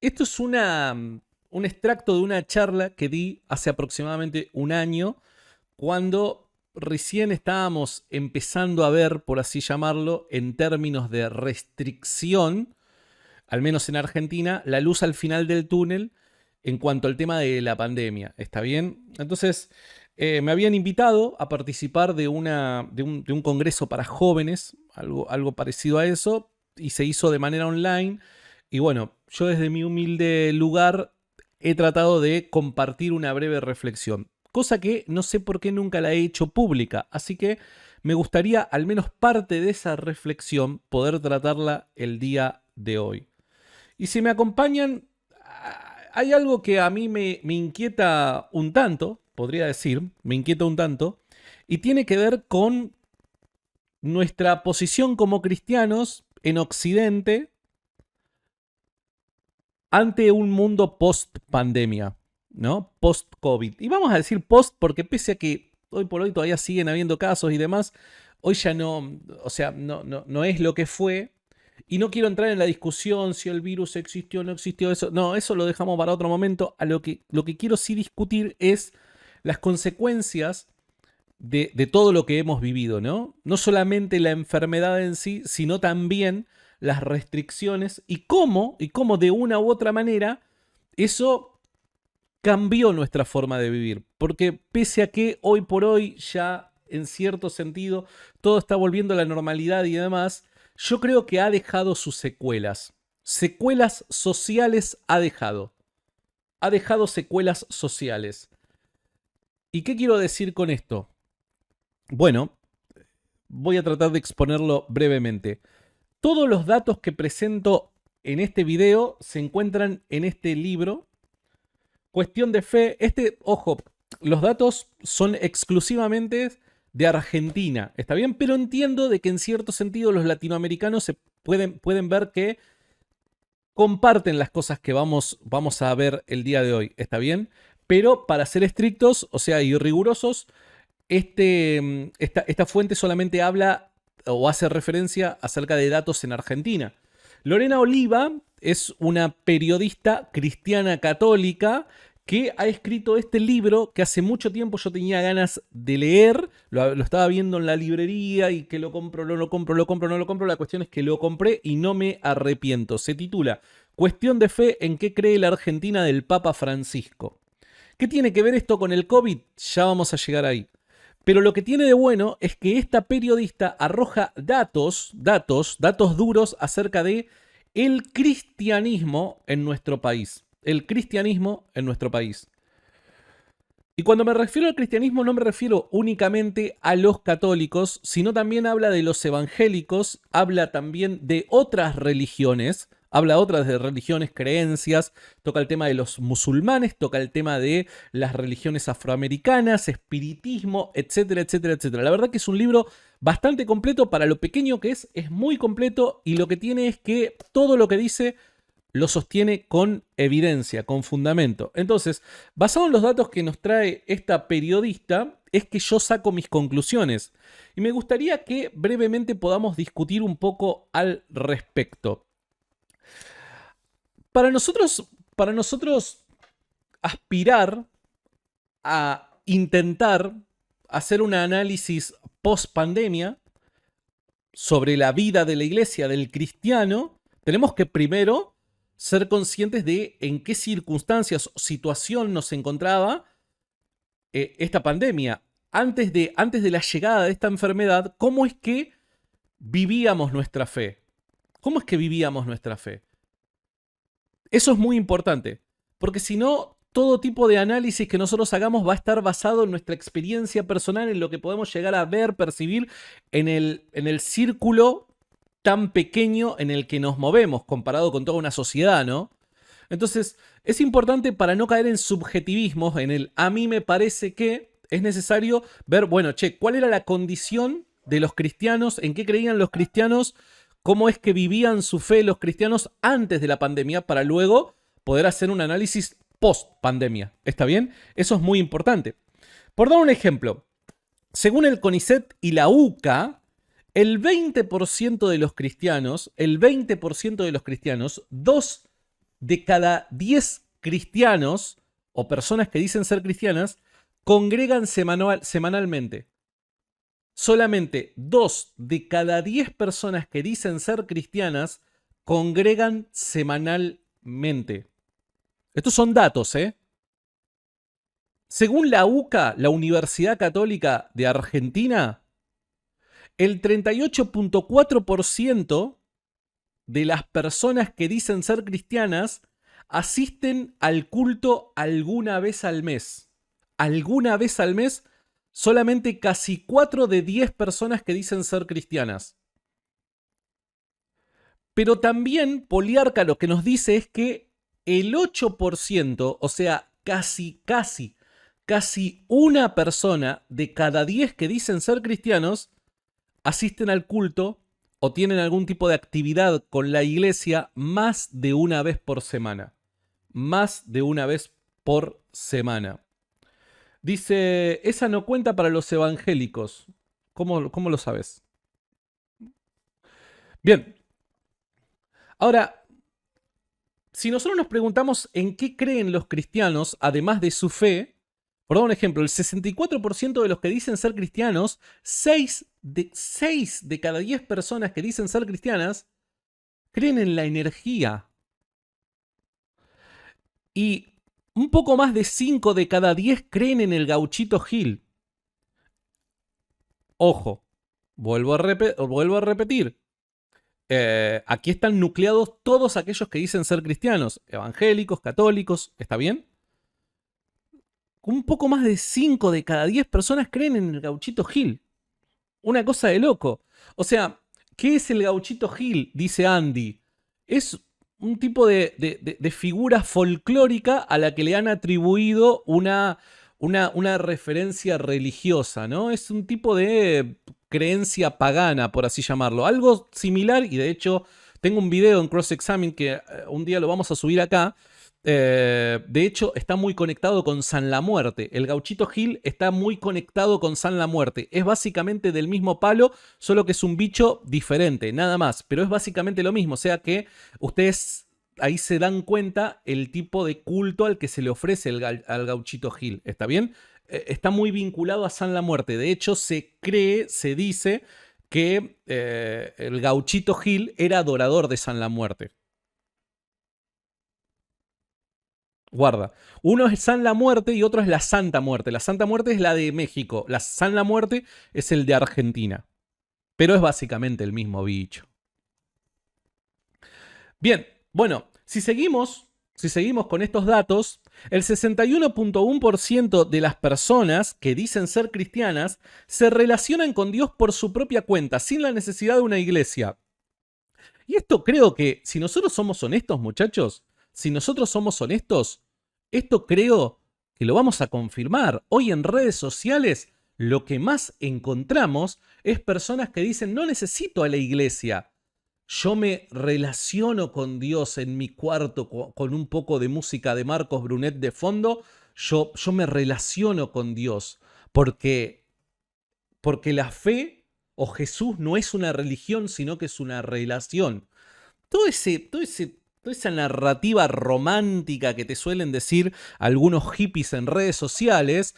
Esto es un extracto de una charla que di hace aproximadamente un año, cuando recién estábamos empezando a ver, por así llamarlo, en términos de restricción, al menos en Argentina, la luz al final del túnel en cuanto al tema de la pandemia. ¿Está bien? Entonces, me habían invitado a participar de un congreso para jóvenes, algo parecido a eso, y se hizo de manera online. Y bueno, yo desde mi humilde lugar he tratado de compartir una breve reflexión, cosa que no sé por qué nunca la he hecho pública, así que me gustaría al menos parte de esa reflexión poder tratarla el día de hoy. Y si me acompañan, hay algo que a mí me inquieta un tanto, podría decir, me inquieta un tanto, y tiene que ver con nuestra posición como cristianos en Occidente ante un mundo post-pandemia, ¿no? Post-COVID. Y vamos a decir post porque pese a que hoy por hoy todavía siguen habiendo casos y demás, hoy ya no, o sea, no es lo que fue. Y no quiero entrar en la discusión si el virus existió o no existió. Eso, no, eso lo dejamos para otro momento. A lo que quiero sí discutir es las consecuencias de todo lo que hemos vivido, ¿no? No solamente la enfermedad en sí, sino también las restricciones y cómo de una u otra manera eso cambió nuestra forma de vivir. Porque pese a que hoy por hoy ya en cierto sentido todo está volviendo a la normalidad y demás, yo creo que ha dejado sus secuelas. Secuelas sociales ha dejado. Ha dejado secuelas sociales. ¿Y qué quiero decir con esto? Bueno, voy a tratar de exponerlo brevemente. Todos los datos que presento en este video se encuentran en este libro. Cuestión de fe. Ojo, los datos son exclusivamente de Argentina, ¿está bien? Pero entiendo de que en cierto sentido los latinoamericanos se pueden ver que comparten las cosas que vamos a ver el día de hoy, ¿está bien? Pero para ser estrictos, o sea, y rigurosos, esta fuente solamente habla o hace referencia acerca de datos en Argentina. Lorena Oliva es una periodista cristiana católica que ha escrito este libro que hace mucho tiempo yo tenía ganas de leer, lo estaba viendo en la librería y que lo compro, no lo compro, lo compro, no lo compro, la cuestión es que lo compré y no me arrepiento. Se titula Cuestión de fe en qué cree la Argentina del Papa Francisco. ¿Qué tiene que ver esto con el COVID? Ya vamos a llegar ahí. Pero lo que tiene de bueno es que esta periodista arroja datos duros acerca de el cristianismo en nuestro país. El cristianismo en nuestro país. Y cuando me refiero al cristianismo no me refiero únicamente a los católicos, sino también habla de los evangélicos, habla también de otras religiones, habla otras de religiones, creencias, toca el tema de los musulmanes, toca el tema de las religiones afroamericanas, espiritismo, etcétera, etcétera, etcétera. La verdad que es un libro bastante completo para lo pequeño que es muy completo y lo que tiene es que todo lo que dice lo sostiene con evidencia, con fundamento. Entonces, basado en los datos que nos trae esta periodista, es que yo saco mis conclusiones. Y me gustaría que brevemente podamos discutir un poco al respecto. Para nosotros aspirar a intentar hacer un análisis post pandemia sobre la vida de la iglesia, del cristiano, tenemos que primero ser conscientes de en qué circunstancias o situación nos encontraba esta pandemia. Antes de la llegada de esta enfermedad, ¿cómo es que vivíamos nuestra fe? ¿Cómo es que vivíamos nuestra fe? Eso es muy importante, porque si no, todo tipo de análisis que nosotros hagamos va a estar basado en nuestra experiencia personal, en lo que podemos llegar a ver, percibir en el círculo tan pequeño en el que nos movemos comparado con toda una sociedad, ¿no? Entonces, es importante para no caer en subjetivismos, en el a mí me parece que es necesario ver, bueno, che, ¿cuál era la condición de los cristianos? ¿En qué creían los cristianos? ¿Cómo es que vivían su fe los cristianos antes de la pandemia para luego poder hacer un análisis post pandemia? ¿Está bien? Eso es muy importante. Por dar un ejemplo, según el CONICET y la UCA, el 20% de los cristianos, 2 de cada 10 cristianos o personas que dicen ser cristianas congregan semanalmente. Solamente 2 de cada 10 personas que dicen ser cristianas congregan semanalmente. Estos son datos, ¿eh? Según la UCA, la Universidad Católica de Argentina, el 38.4% de las personas que dicen ser cristianas asisten al culto alguna vez al mes. Alguna vez al mes, solamente casi 4 de 10 personas que dicen ser cristianas. Pero también Poliarca lo que nos dice es que el 8%, o sea, casi una persona de cada 10 que dicen ser cristianos, asisten al culto o tienen algún tipo de actividad con la iglesia más de una vez por semana. Más de una vez por semana. Dice, esa no cuenta para los evangélicos. ¿Cómo lo sabes? Bien. Ahora, si nosotros nos preguntamos en qué creen los cristianos, además de su fe, por dar un ejemplo, el 64% de los que dicen ser cristianos, 6 de cada 10 personas que dicen ser cristianas, creen en la energía. Y un poco más de 5 de cada 10 creen en el Gauchito Gil. Ojo, vuelvo a repetir. Aquí están nucleados todos aquellos que dicen ser cristianos, evangélicos, católicos, ¿está bien? Un poco más de 5 de cada 10 personas creen en el Gauchito Gil. Una cosa de loco. O sea, ¿qué es el Gauchito Gil? Dice Andy. Es un tipo de figura folclórica a la que le han atribuido una referencia religiosa, ¿no? Es un tipo de creencia pagana, por así llamarlo. Algo similar, y de hecho tengo un video en Cross Examine que un día lo vamos a subir acá. De hecho, está muy conectado con San la Muerte. El Gauchito Gil está muy conectado con San la Muerte. Es básicamente del mismo palo, solo que es un bicho diferente, nada más. Pero es básicamente lo mismo. O sea que ustedes ahí se dan cuenta el tipo de culto al que se le ofrece al Gauchito Gil. ¿Está bien? Está muy vinculado a San la Muerte. De hecho, se dice que el Gauchito Gil era adorador de San la Muerte. Guarda. Uno es San la Muerte y otro es la Santa Muerte. La Santa Muerte es la de México. La San la Muerte es el de Argentina. Pero es básicamente el mismo bicho. Bien, bueno, si seguimos con estos datos, el 61.1% de las personas que dicen ser cristianas se relacionan con Dios por su propia cuenta, sin la necesidad de una iglesia. Y esto creo que, si nosotros somos honestos, muchachos, si nosotros somos honestos, esto creo que lo vamos a confirmar. Hoy en redes sociales lo que más encontramos es personas que dicen no necesito a la iglesia. Yo me relaciono con Dios en mi cuarto con un poco de música de Marcos Brunet de fondo. Yo me relaciono con Dios porque la fe o Jesús no es una religión, sino que es una relación. Toda esa narrativa romántica que te suelen decir algunos hippies en redes sociales,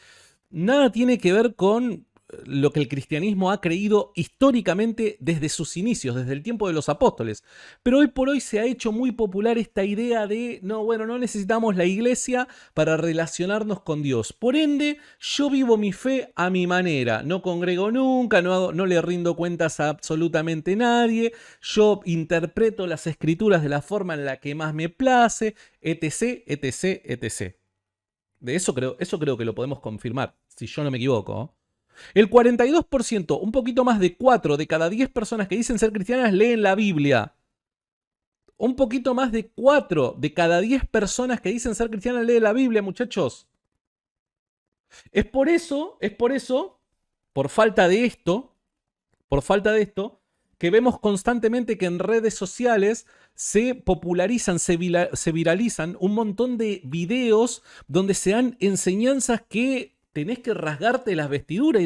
nada tiene que ver con lo que el cristianismo ha creído históricamente desde sus inicios, desde el tiempo de los apóstoles. Pero hoy por hoy se ha hecho muy popular esta idea de, no necesitamos la iglesia para relacionarnos con Dios. Por ende, yo vivo mi fe a mi manera. No congrego nunca, no le rindo cuentas a absolutamente nadie. Yo interpreto las escrituras de la forma en la que más me place, etc, etc, etc. De eso creo que lo podemos confirmar, si yo no me equivoco. El 42%, un poquito más de 4 de cada 10 personas que dicen ser cristianas leen la Biblia. Un poquito más de 4 de cada 10 personas que dicen ser cristianas leen la Biblia, muchachos. Es por eso, por falta de esto, que vemos constantemente que en redes sociales se popularizan, se viralizan un montón de videos donde se dan enseñanzas que tenés que rasgarte las vestiduras y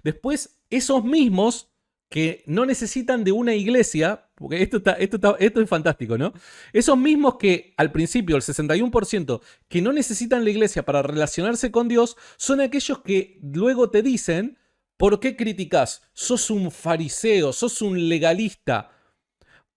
después esos mismos que no necesitan de una iglesia, porque esto es fantástico, ¿no? Esos mismos que al principio, el 61%, que no necesitan la iglesia para relacionarse con Dios, son aquellos que luego te dicen, ¿por qué criticás? Sos un fariseo, sos un legalista.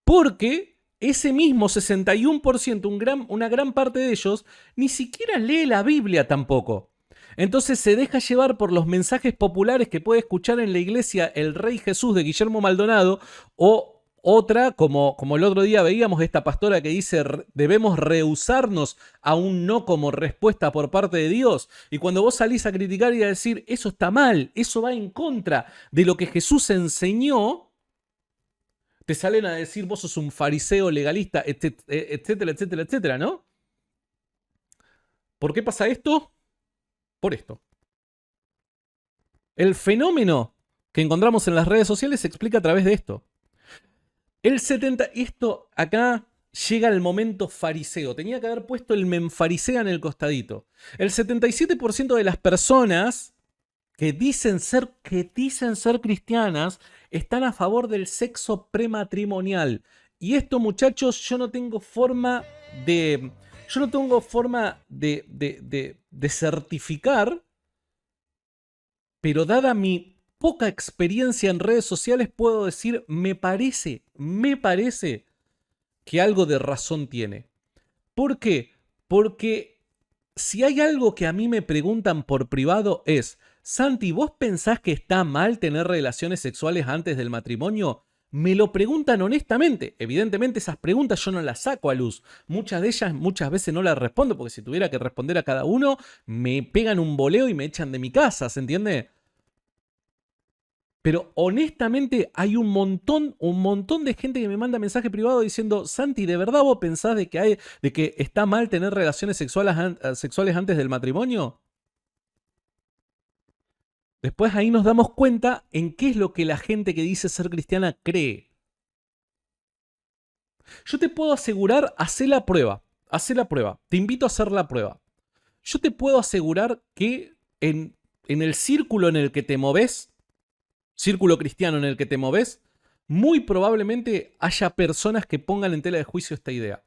Porque ese mismo 61%, una gran parte de ellos, ni siquiera lee la Biblia tampoco. Entonces se deja llevar por los mensajes populares que puede escuchar en la iglesia El Rey Jesús de Guillermo Maldonado, o otra, como el otro día veíamos, esta pastora que dice debemos rehusarnos a un no como respuesta por parte de Dios. Y cuando vos salís a criticar y a decir eso está mal, eso va en contra de lo que Jesús enseñó, te salen a decir vos sos un fariseo legalista, etcétera, etcétera, etcétera, ¿no? ¿Por qué pasa esto? Por esto. El fenómeno que encontramos en las redes sociales se explica a través de esto. Esto acá llega el momento fariseo. Tenía que haber puesto el menfarisea en el costadito. El 77% de las personas que dicen ser cristianas están a favor del sexo prematrimonial. Y esto, muchachos, yo no tengo forma de certificar, pero dada mi poca experiencia en redes sociales, puedo decir, me parece que algo de razón tiene. ¿Por qué? Porque si hay algo que a mí me preguntan por privado es, Santi, ¿vos pensás que está mal tener relaciones sexuales antes del matrimonio? Me lo preguntan honestamente. Evidentemente esas preguntas yo no las saco a luz. Muchas de ellas muchas veces no las respondo porque si tuviera que responder a cada uno me pegan un boleo y me echan de mi casa, ¿se entiende? Pero honestamente hay un montón de gente que me manda mensaje privado diciendo, Santi, ¿de verdad vos pensás de que está mal tener relaciones sexuales antes del matrimonio? Después ahí nos damos cuenta en qué es lo que la gente que dice ser cristiana cree. Yo te puedo asegurar, hacé la prueba, te invito a hacer la prueba. Yo te puedo asegurar que en el círculo en el que te moves, círculo cristiano en el que te moves, muy probablemente haya personas que pongan en tela de juicio esta idea.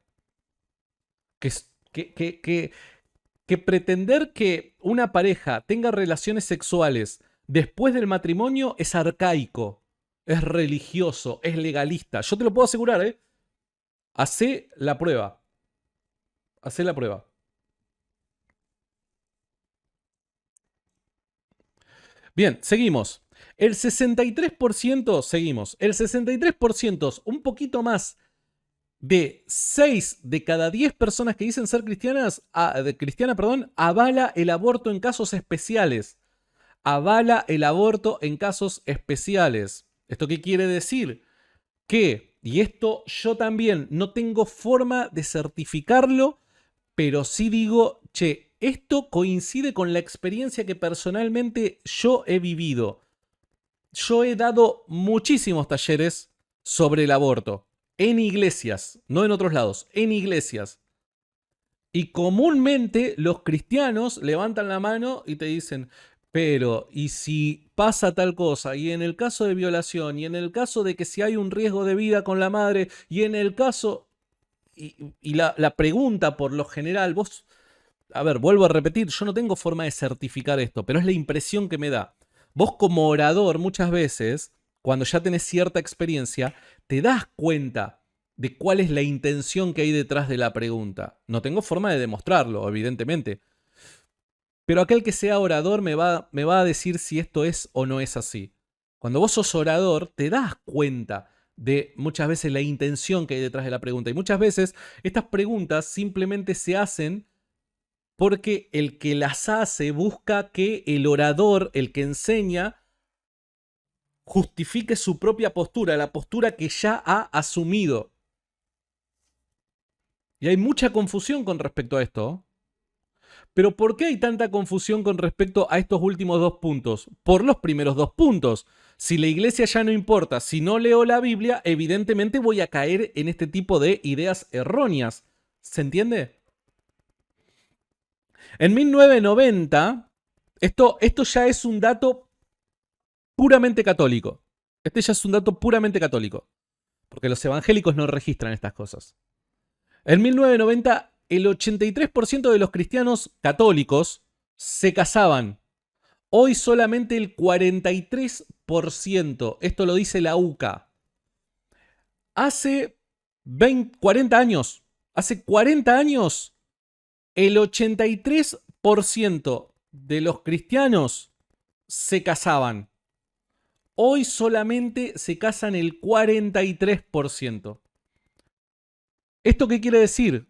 Que pretender que una pareja tenga relaciones sexuales después del matrimonio es arcaico, es religioso, es legalista. Yo te lo puedo asegurar, ¿eh? Hacé la prueba. Hacé la prueba. Bien, seguimos. El 63%, seguimos. El 63%, un poquito más de 6 de cada 10 personas que dicen ser cristianas, avala el aborto en casos especiales. Avala el aborto en casos especiales. ¿Esto qué quiere decir? Que, y esto yo también no tengo forma de certificarlo, pero sí digo, che, esto coincide con la experiencia que personalmente yo he vivido. Yo he dado muchísimos talleres sobre el aborto. En iglesias, no en otros lados, en iglesias. Y comúnmente los cristianos levantan la mano y te dicen, pero, ¿y si pasa tal cosa? Y en el caso de violación, y en el caso de que si hay un riesgo de vida con la madre, y en el caso... Y la pregunta por lo general, vos... A ver, vuelvo a repetir, yo no tengo forma de certificar esto, pero es la impresión que me da. Vos como orador muchas veces, cuando ya tenés cierta experiencia, te das cuenta de cuál es la intención que hay detrás de la pregunta. No tengo forma de demostrarlo, evidentemente. Pero aquel que sea orador me va a decir si esto es o no es así. Cuando vos sos orador, te das cuenta de muchas veces la intención que hay detrás de la pregunta. Y muchas veces estas preguntas simplemente se hacen porque el que las hace busca que el orador, el que enseña, justifique su propia postura, la postura que ya ha asumido. Y hay mucha confusión con respecto a esto. Pero ¿por qué hay tanta confusión con respecto a estos últimos dos puntos? Por los primeros dos puntos. Si la iglesia ya no importa, si no leo la Biblia, evidentemente voy a caer en este tipo de ideas erróneas. ¿Se entiende? En 1990, esto ya es un dato puramente católico. Este ya es un dato puramente católico, porque los evangélicos no registran estas cosas. En 1990, el 83% de los cristianos católicos se casaban. Hoy solamente el 43%. Esto lo dice la UCA. Hace 40 años, el 83% de los cristianos se casaban. Hoy solamente se casan el 43%. ¿Esto qué quiere decir?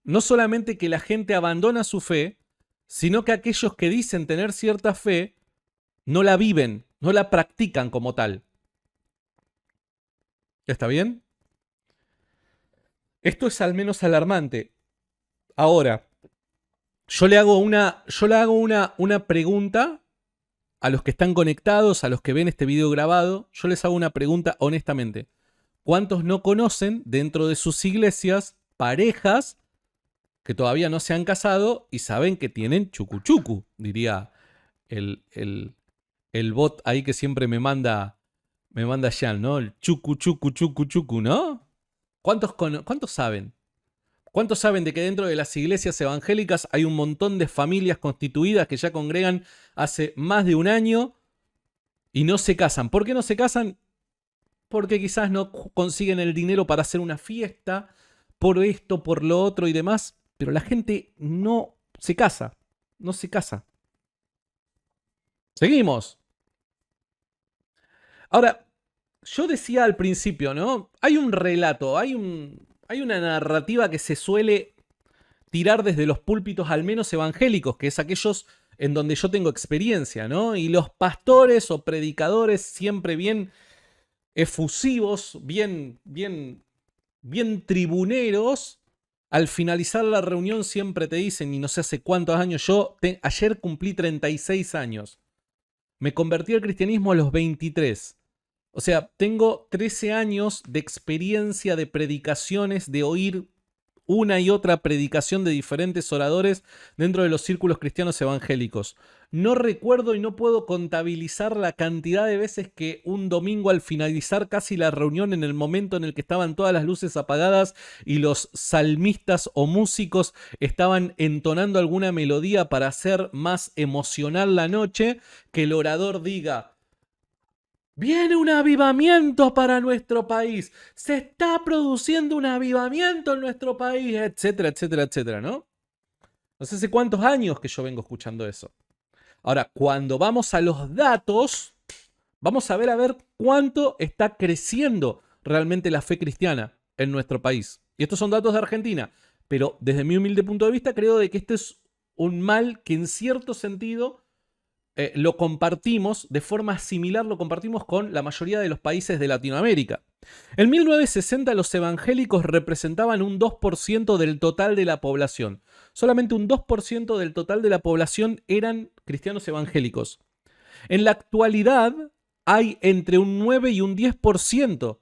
No solamente que la gente abandona su fe, sino que aquellos que dicen tener cierta fe no la viven, no la practican como tal. ¿Está bien? Esto es al menos alarmante. Ahora, yo le hago una pregunta a los que están conectados, a los que ven este video grabado. Yo les hago una pregunta honestamente. ¿Cuántos no conocen dentro de sus iglesias parejas que todavía no se han casado y saben que tienen chucu chucu? Diría el bot ahí que siempre me manda Jan, ¿no? El chucu chucu chucu chucu, ¿no? ¿Cuántos saben? ¿Cuántos saben de que dentro de las iglesias evangélicas hay un montón de familias constituidas que ya congregan hace más de un año y no se casan? ¿Por qué no se casan? Porque quizás no consiguen el dinero para hacer una fiesta, por esto, por lo otro y demás, pero la gente no se casa, no se casa. Seguimos. Ahora, yo decía al principio, ¿no? Hay un relato, hay una narrativa que se suele tirar desde los púlpitos, al menos evangélicos, que es aquellos en donde yo tengo experiencia, ¿no? Y los pastores o predicadores siempre bien efusivos, bien tribuneros, al finalizar la reunión siempre te dicen, y no sé hace cuántos años, ayer cumplí 36 años. Me convertí al cristianismo a los 23. O sea, tengo 13 años de experiencia de predicaciones, de oír una y otra predicación de diferentes oradores dentro de los círculos cristianos evangélicos. No recuerdo y no puedo contabilizar la cantidad de veces que un domingo al finalizar casi la reunión, en el momento en el que estaban todas las luces apagadas y los salmistas o músicos estaban entonando alguna melodía para hacer más emocional la noche, que el orador diga: viene un avivamiento para nuestro país. Se está produciendo un avivamiento en nuestro país, etcétera, etcétera, etcétera, ¿no? No sé hace cuántos años que yo vengo escuchando eso. Ahora, cuando vamos a los datos, vamos a ver cuánto está creciendo realmente la fe cristiana en nuestro país. Y estos son datos de Argentina. Pero desde mi humilde punto de vista, creo de que este es un mal que en cierto sentido lo compartimos de forma similar, lo compartimos con la mayoría de los países de Latinoamérica. En 1960 los evangélicos representaban un 2% del total de la población. Solamente un 2% del total de la población eran cristianos evangélicos. En la actualidad hay entre un 9 y un 10%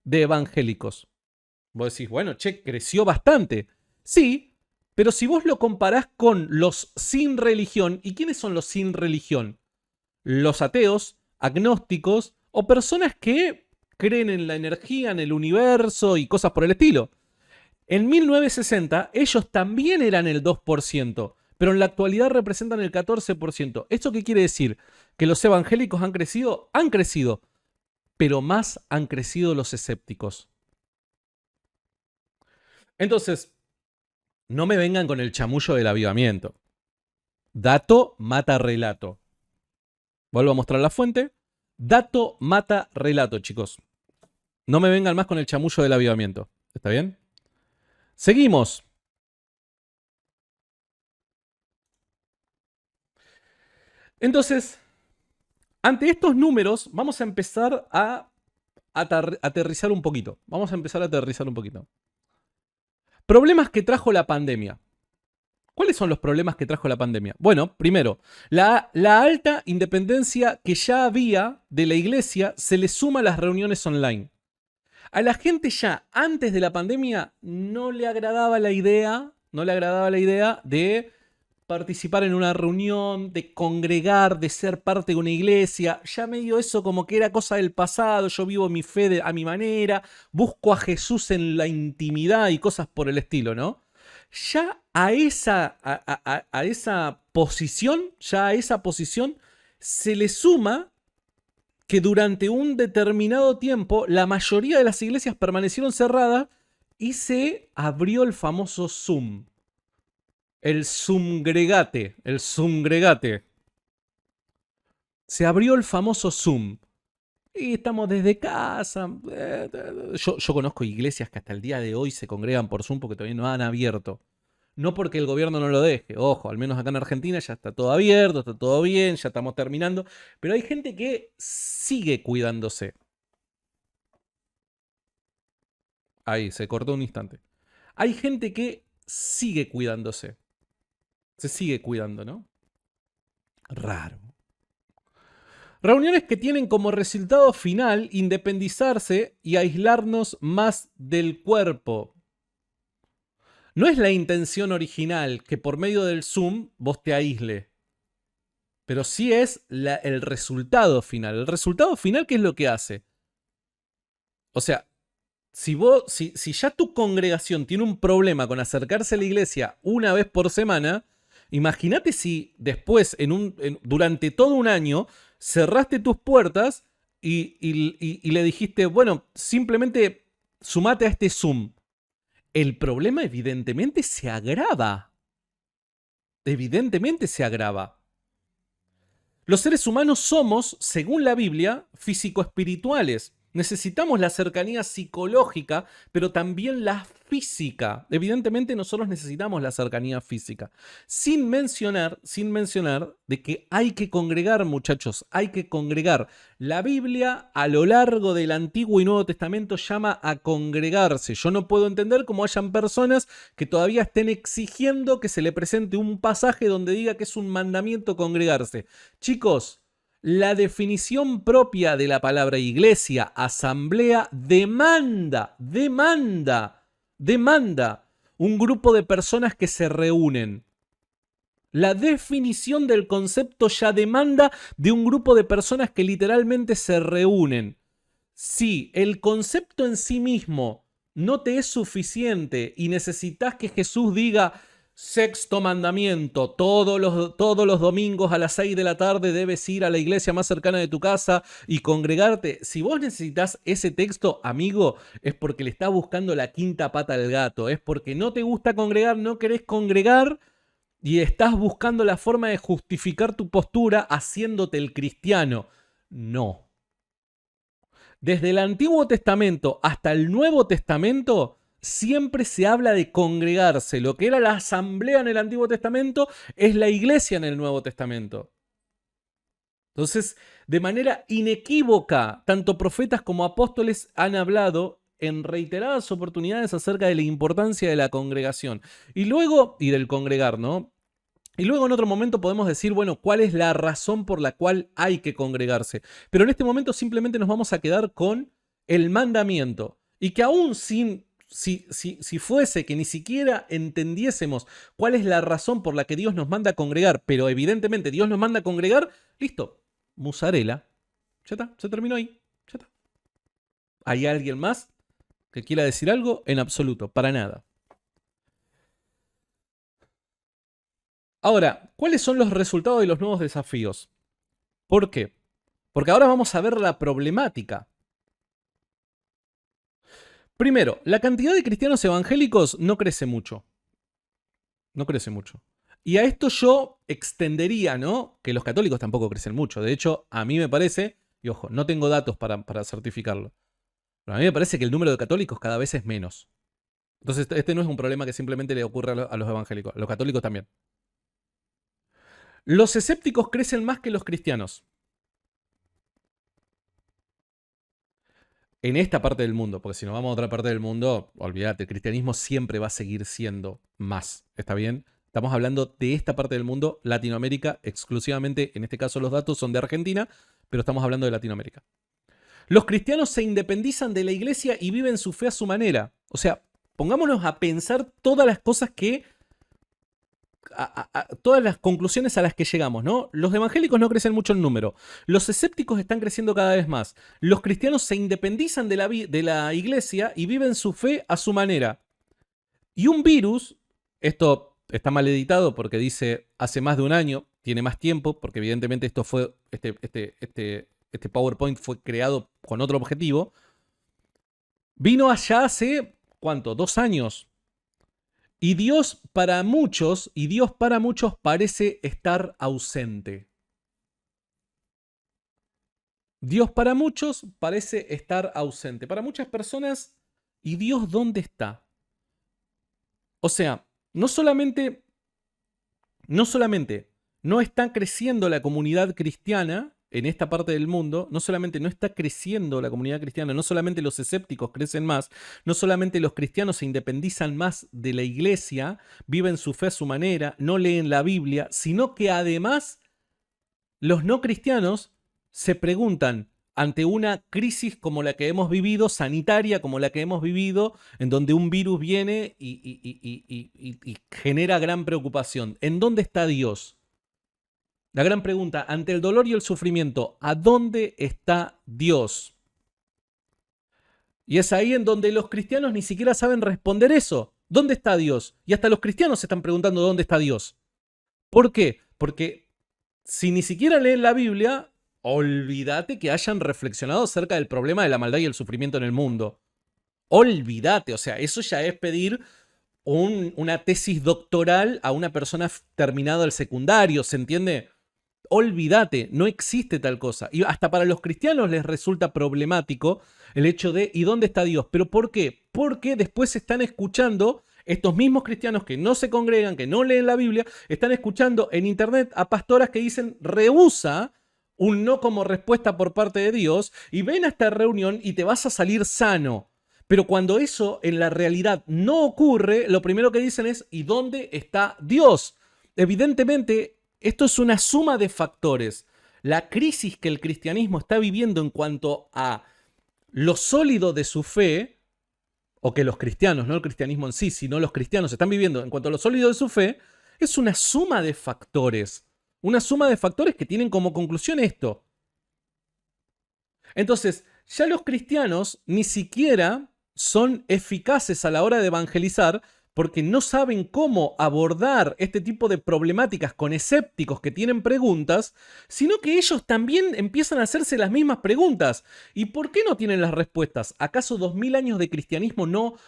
de evangélicos. Vos decís, bueno, che, creció bastante. Sí, pero si vos lo comparás con los sin religión, ¿y quiénes son los sin religión? Los ateos, agnósticos o personas que creen en la energía, en el universo y cosas por el estilo. En 1960 ellos también eran el 2%, pero en la actualidad representan el 14%. ¿Esto qué quiere decir? ¿Que los evangélicos han crecido? Han crecido, pero más han crecido los escépticos. Entonces, no me vengan con el chamullo del avivamiento. Dato mata relato. Vuelvo a mostrar la fuente. Dato mata relato, chicos. No me vengan más con el chamullo del avivamiento. ¿Está bien? Seguimos. Entonces, ante estos números, vamos a empezar a aterrizar un poquito. Problemas que trajo la pandemia. ¿Cuáles son los problemas que trajo la pandemia? Bueno, primero, la alta independencia que ya había de la iglesia se le suma a las reuniones online. A la gente ya antes de la pandemia no le agradaba la idea de participar en una reunión, de congregar, de ser parte de una iglesia. Ya medio eso como que era cosa del pasado, yo vivo mi fe a mi manera, busco a Jesús en la intimidad y cosas por el estilo, ¿no? Ya a esa posición, se le suma que durante un determinado tiempo la mayoría de las iglesias permanecieron cerradas y se abrió el famoso Zoom. El Zoomgregate. Se abrió el famoso Zoom. Y estamos desde casa. Yo conozco iglesias que hasta el día de hoy se congregan por Zoom porque todavía no han abierto. No porque el gobierno no lo deje. Ojo, al menos acá en Argentina ya está todo abierto, está todo bien, ya estamos terminando. Pero hay gente que sigue cuidándose. Ahí, se cortó un instante. Hay gente que sigue cuidándose. Se sigue cuidando, ¿no? Raro. Reuniones que tienen como resultado final independizarse y aislarnos más del cuerpo. No es la intención original que por medio del Zoom vos te aísle, pero sí es el resultado final. El resultado final, ¿qué es lo que hace? O sea, si ya tu congregación tiene un problema con acercarse a la iglesia una vez por semana, imagínate si después, durante todo un año, cerraste tus puertas y le dijiste, bueno, simplemente sumate a este Zoom. El problema evidentemente se agrava. Evidentemente se agrava. Los seres humanos somos, según la Biblia, físico-espirituales. Necesitamos la cercanía psicológica, pero también la física. Evidentemente nosotros necesitamos la cercanía física. Sin mencionar de que hay que congregar, muchachos, hay que congregar. La Biblia a lo largo del Antiguo y Nuevo Testamento llama a congregarse. Yo no puedo entender cómo hayan personas que todavía estén exigiendo que se le presente un pasaje donde diga que es un mandamiento congregarse. Chicos, la definición propia de la palabra iglesia, asamblea, demanda un grupo de personas que se reúnen. La definición del concepto ya demanda de un grupo de personas que literalmente se reúnen. Si el concepto en sí mismo no te es suficiente y necesitas que Jesús diga: sexto mandamiento, todos los domingos a las 6 de la tarde debes ir a la iglesia más cercana de tu casa y congregarte. Si vos necesitas ese texto, amigo, es porque le estás buscando la quinta pata al gato. Es porque no te gusta congregar, no querés congregar y estás buscando la forma de justificar tu postura haciéndote el cristiano. No. Desde el Antiguo Testamento hasta el Nuevo Testamento siempre se habla de congregarse. Lo que era la asamblea en el Antiguo Testamento es la iglesia en el Nuevo Testamento. Entonces, de manera inequívoca, tanto profetas como apóstoles han hablado en reiteradas oportunidades acerca de la importancia de la congregación. Y del congregar, ¿no? Y luego en otro momento podemos decir, bueno, ¿cuál es la razón por la cual hay que congregarse? Pero en este momento simplemente nos vamos a quedar con el mandamiento. Y que aún si fuese que ni siquiera entendiésemos cuál es la razón por la que Dios nos manda a congregar, pero evidentemente Dios nos manda a congregar, listo, musarela. Ya está, se terminó ahí. Ya está. ¿Hay alguien más que quiera decir algo? En absoluto, para nada. Ahora, ¿cuáles son los resultados de los nuevos desafíos? ¿Por qué? Porque ahora vamos a ver la problemática. Primero, la cantidad de cristianos evangélicos no crece mucho. No crece mucho. Y a esto yo extendería, ¿no? Que los católicos tampoco crecen mucho. De hecho, a mí me parece, y ojo, no tengo datos para certificarlo, pero a mí me parece que el número de católicos cada vez es menos. Entonces, este no es un problema que simplemente le ocurre a los evangélicos, a los católicos también. Los escépticos crecen más que los cristianos. En esta parte del mundo, porque si nos vamos a otra parte del mundo, olvídate, el cristianismo siempre va a seguir siendo más. ¿Está bien? Estamos hablando de esta parte del mundo, Latinoamérica, exclusivamente, en este caso los datos son de Argentina, pero estamos hablando de Latinoamérica. Los cristianos se independizan de la iglesia y viven su fe a su manera. O sea, pongámonos a pensar todas las cosas que todas las conclusiones a las que llegamos, ¿no? Los evangélicos no crecen mucho en número. Los escépticos están creciendo cada vez más. Los cristianos se independizan de la iglesia y viven su fe a su manera. Y un virus, esto está mal editado porque dice hace más de un año, tiene más tiempo, porque evidentemente esto fue, este PowerPoint fue creado con otro objetivo. Vino allá hace, ¿cuánto? 2 años. Y Dios para muchos parece estar ausente. Dios para muchos parece estar ausente. Para muchas personas, ¿y Dios dónde está? O sea, no solamente no está creciendo la comunidad cristiana en esta parte del mundo, no solamente no está creciendo la comunidad cristiana, no solamente los escépticos crecen más, no solamente los cristianos se independizan más de la iglesia, viven su fe a su manera, no leen la Biblia, sino que además los no cristianos se preguntan ante una crisis como la que hemos vivido, sanitaria como la que hemos vivido, en donde un virus viene y genera gran preocupación. ¿En dónde está Dios? La gran pregunta, ante el dolor y el sufrimiento, ¿a dónde está Dios? Y es ahí en donde los cristianos ni siquiera saben responder eso. ¿Dónde está Dios? Y hasta los cristianos se están preguntando dónde está Dios. ¿Por qué? Porque si ni siquiera leen la Biblia, olvídate que hayan reflexionado acerca del problema de la maldad y el sufrimiento en el mundo. Olvídate, o sea, eso ya es pedir una tesis doctoral a una persona terminada el secundario, ¿se entiende? Olvídate, no existe tal cosa. Y hasta para los cristianos les resulta problemático el hecho de ¿y dónde está Dios? ¿Pero por qué? Porque después están escuchando, estos mismos cristianos que no se congregan, que no leen la Biblia, están escuchando en internet a pastoras que dicen rehúsa un no como respuesta por parte de Dios y ven a esta reunión y te vas a salir sano. Pero cuando eso en la realidad no ocurre, lo primero que dicen es ¿y dónde está Dios? Evidentemente, esto es una suma de factores. La crisis que el cristianismo está viviendo en cuanto a lo sólido de su fe, o que los cristianos, no el cristianismo en sí, sino los cristianos están viviendo en cuanto a lo sólido de su fe, es una suma de factores. Una suma de factores que tienen como conclusión esto. Entonces, ya los cristianos ni siquiera son eficaces a la hora de evangelizar porque no saben cómo abordar este tipo de problemáticas con escépticos que tienen preguntas, sino que ellos también empiezan a hacerse las mismas preguntas. ¿Y por qué no tienen las respuestas? ¿Acaso 2000 años de cristianismo no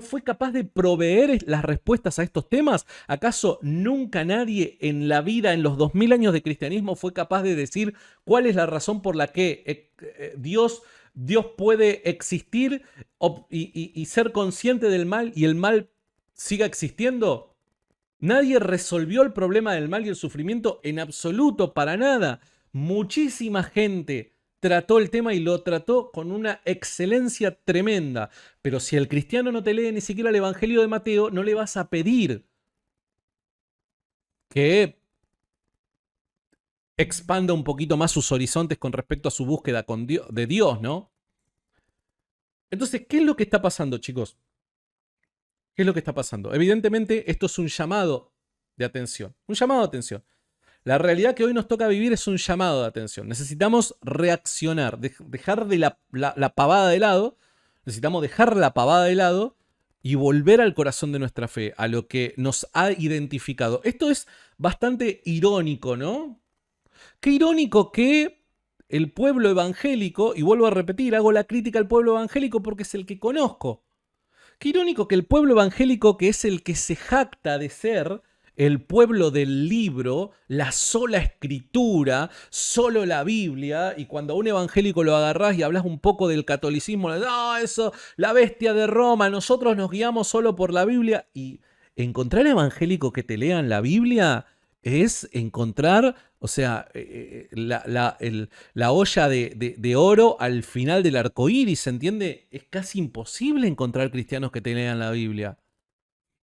fue capaz de proveer las respuestas a estos temas? ¿Acaso nunca nadie en la vida, en los 2000 años de cristianismo, fue capaz de decir cuál es la razón por la que Dios puede existir y ser consciente del mal y el mal siga existiendo? Nadie resolvió el problema del mal y el sufrimiento en absoluto, para nada. Muchísima gente trató el tema y lo trató con una excelencia tremenda. Pero si el cristiano no te lee ni siquiera el Evangelio de Mateo, no le vas a pedir que expanda un poquito más sus horizontes con respecto a su búsqueda de Dios, ¿no? Entonces, ¿qué es lo que está pasando, chicos? ¿Qué es lo que está pasando? Evidentemente, esto es un llamado de atención. Un llamado de atención. La realidad que hoy nos toca vivir es un llamado de atención. Necesitamos reaccionar, dejar de la pavada de lado. Necesitamos dejar la pavada de lado y volver al corazón de nuestra fe, a lo que nos ha identificado. Esto es bastante irónico, ¿no? Qué irónico que el pueblo evangélico, y vuelvo a repetir, hago la crítica al pueblo evangélico porque es el que conozco. Qué irónico que el pueblo evangélico, que es el que se jacta de ser el pueblo del libro, la sola escritura, solo la Biblia, y cuando a un evangélico lo agarrás y hablas un poco del catolicismo, eso, la bestia de Roma, nosotros nos guiamos solo por la Biblia, y encontrar evangélico que te lean la Biblia es encontrar, o sea, la olla de oro al final del arco iris, ¿se entiende? Es casi imposible encontrar cristianos que te lean la Biblia.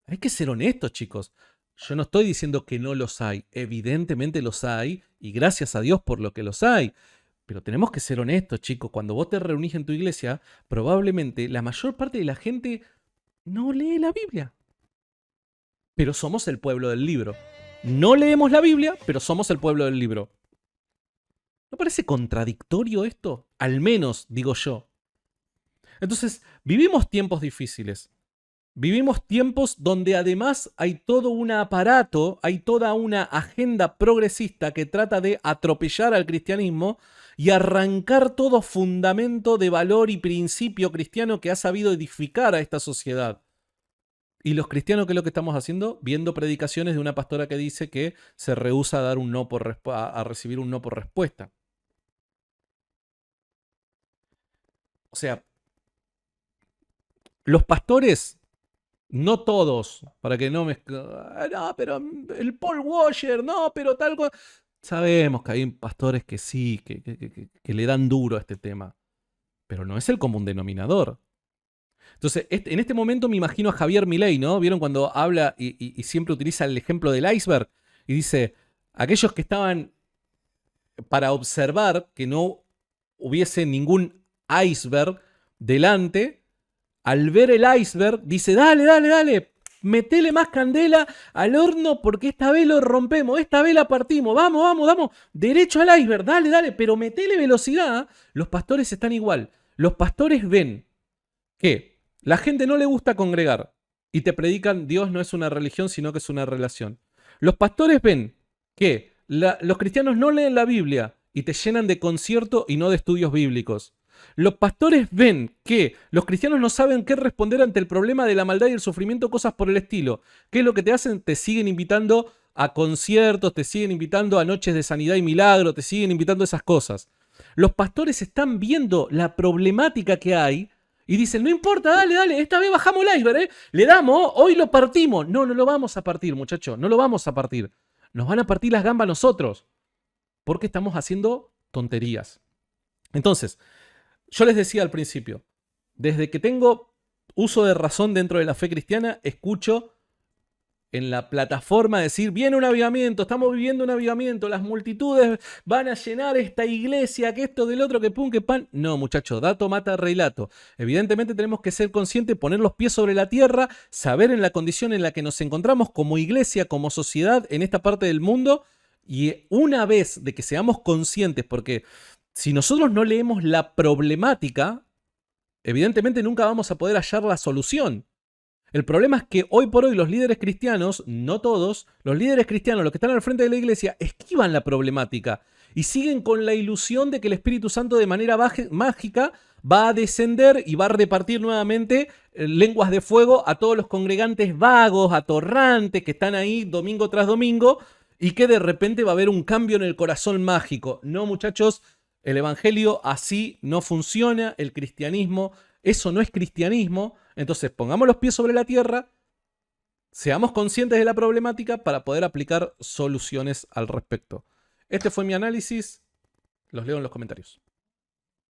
Hay que ser honestos, chicos. Yo no estoy diciendo que no los hay. Evidentemente los hay, y gracias a Dios por lo que los hay. Pero tenemos que ser honestos, chicos. Cuando vos te reunís en tu iglesia, probablemente la mayor parte de la gente no lee la Biblia. pero somos el pueblo del libro. No leemos la Biblia, pero somos el pueblo del libro. ¿No parece contradictorio esto? Al menos, digo yo. Entonces, vivimos tiempos difíciles. Vivimos tiempos donde además hay todo un aparato, hay toda una agenda progresista que trata de atropellar al cristianismo y arrancar todo fundamento de valor y principio cristiano que ha sabido edificar a esta sociedad. Y los cristianos, ¿qué es lo que estamos haciendo? Viendo predicaciones de una pastora que dice que se rehúsa a dar un no por a recibir un no por respuesta. O sea, los pastores, no todos, para que no me... No, pero el Paul Washer, no, pero tal cosa. Sabemos que hay pastores que sí, que le dan duro a este tema, pero no es el común denominador. Entonces, en este momento me imagino a Javier Milei, ¿no? ¿Vieron cuando habla y siempre utiliza el ejemplo del iceberg? Y dice, aquellos que estaban para observar que no hubiese ningún iceberg delante, al ver el iceberg, dice, dale, dale, dale, metele más candela al horno porque esta vez lo rompemos, esta vez la partimos, vamos, vamos, vamos, derecho al iceberg, dale, dale, pero metele velocidad. Los pastores están igual. Los pastores ven que la gente no le gusta congregar y te predican Dios no es una religión, sino que es una relación. Los pastores ven que los cristianos no leen la Biblia y te llenan de concierto y no de estudios bíblicos. Los pastores ven que los cristianos no saben qué responder ante el problema de la maldad y el sufrimiento, cosas por el estilo. ¿Qué es lo que te hacen? Te siguen invitando a conciertos, te siguen invitando a noches de sanidad y milagro, te siguen invitando a esas cosas. Los pastores están viendo la problemática que hay y dicen, no importa, dale, dale, esta vez bajamos el iceberg, ¿eh? Le damos, hoy lo partimos. No, no lo vamos a partir, muchachos, no lo vamos a partir. Nos van a partir las gambas nosotros, porque estamos haciendo tonterías. Entonces, yo les decía al principio, desde que tengo uso de razón dentro de la fe cristiana, escucho en la plataforma decir, viene un avivamiento, estamos viviendo un avivamiento, las multitudes van a llenar esta iglesia, que esto del otro, que pum, que pan. No, muchachos, dato mata relato. Evidentemente tenemos que ser conscientes, poner los pies sobre la tierra, saber en la condición en la que nos encontramos como iglesia, como sociedad en esta parte del mundo, y una vez de que seamos conscientes, porque si nosotros no leemos la problemática, evidentemente nunca vamos a poder hallar la solución. El problema es que hoy por hoy los líderes cristianos, no todos, los líderes cristianos, los que están al frente de la iglesia, esquivan la problemática y siguen con la ilusión de que el Espíritu Santo de manera mágica va a descender y va a repartir nuevamente lenguas de fuego a todos los congregantes vagos, atorrantes, que están ahí domingo tras domingo y que de repente va a haber un cambio en el corazón mágico. No, muchachos, el evangelio así no funciona, el cristianismo, eso no es cristianismo. Entonces pongamos los pies sobre la tierra, seamos conscientes de la problemática para poder aplicar soluciones al respecto. Este fue mi análisis, los leo en los comentarios.